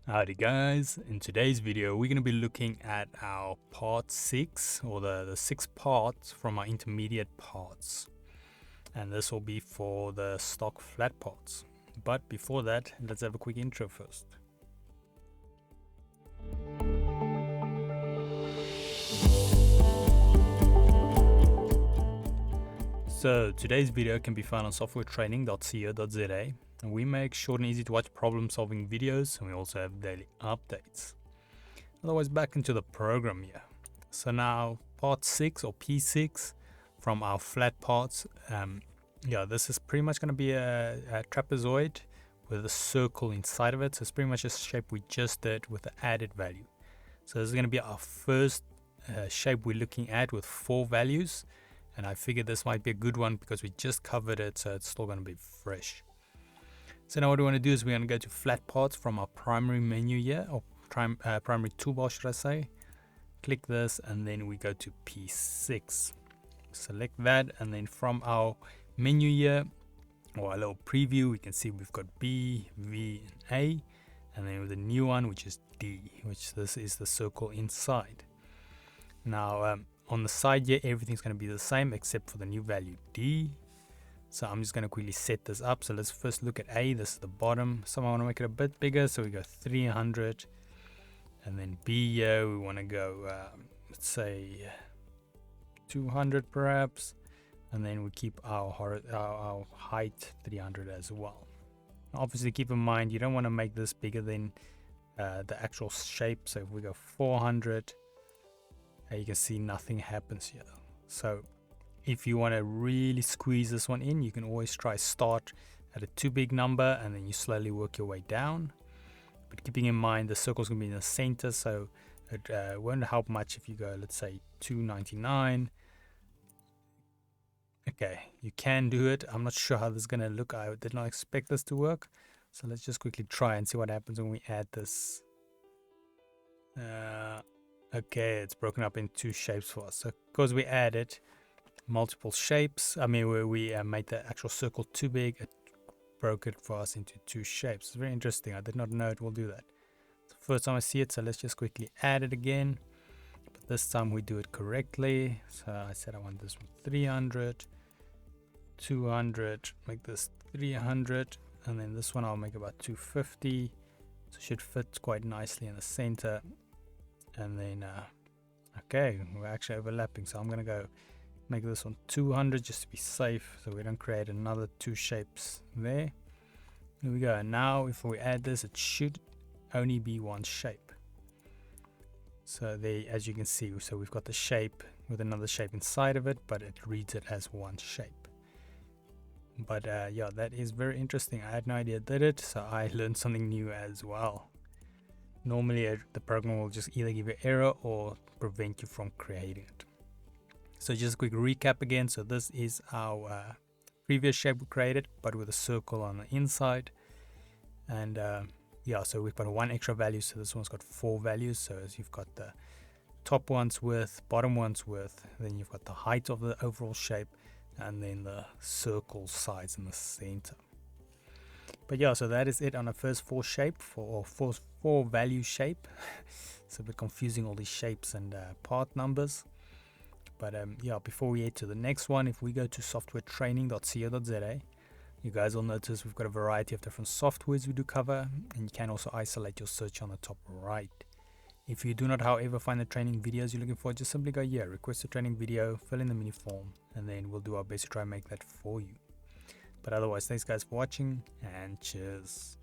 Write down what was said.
Howdy guys, in today's video we're going to be looking at our part 6 or the 6 parts from our intermediate parts, and this will be for the stock flat parts. But before that, let's have a quick intro first. So today's video can be found on softwaretraining.co.za, and we make short and easy to watch problem solving videos, and we also have daily updates. Otherwise, back into the program here. So now part 6 or P6 from our flat parts. This is pretty much going to be a trapezoid with a circle inside of it. So it's pretty much a shape we just did with the added value. So this is going to be our first shape we're looking at with 4 values. And I figured this might be a good one because we just covered it, so it's still going to be fresh. So now what we want to do is we're going to go to flat parts from our primary menu here, or primary toolbar should I say. Click this and then we go to P6. Select that, and then from our menu here, or a little preview, we can see we've got B, V, and A. And then with the new one, which is D, which this is the circle inside. Now, on the side here, everything's going to be the same except for the new value D. So I'm just going to quickly set this up. So let's first look at A. This is the bottom. Somehow I want to make it a bit bigger, so we go 300. And then B here, we want to go, let's say 200 perhaps. And then we keep our height 300 as well. Obviously, keep in mind, you don't want to make this bigger than the actual shape. So if we go 400, you can see nothing happens here. So if you want to really squeeze this one in, you can always try start at a too big number and then you slowly work your way down. But keeping in mind the circle's going to be in the center, so it won't help much if you go, let's say 299. Okay, you can do it. I'm not sure how this is going to look. I did not expect this to work. So let's just quickly try and see what happens when we add this. Okay, it's broken up in 2 shapes for us. So because we added multiple shapes, we made the actual circle too big, it broke it for us into 2 shapes. It's very interesting. I did not know it will do that. It's the first time I see it, so let's just quickly add it again. But this time we do it correctly. So I said I want this one 300, 200, make this 300, and then this one I'll make about 250. So it should fit quite nicely in the center. And then okay, we're actually overlapping, so I'm gonna go make this one 200 just to be safe, so we don't create another 2 shapes there. Here we go. And now if we add this, it should only be 1 shape. So there, as you can see, so we've got the shape with another shape inside of it, but it reads it as 1 shape. But yeah, that is very interesting. I had no idea it did it, so I learned something new as well. Normally the program will just either give you error or prevent you from creating it. So just a quick recap again. So this is our previous shape we created, but with a circle on the inside. And so we've got 1 extra value. So this one's got 4 values. So as you've got the top one's width, bottom one's width, then you've got the height of the overall shape, and then the circle size in the center. But yeah, so that is it on the first 4 shape or 4 value shape. It's a bit confusing, all these shapes and part numbers. But before we head to the next one, if we go to softwaretraining.co.za, you guys will notice we've got a variety of different softwares we do cover, and you can also isolate your search on the top right. If you do not, however, find the training videos you're looking for, just simply go here, request a training video, fill in the mini form, and then we'll do our best to try and make that for you. But otherwise, thanks guys for watching, and cheers.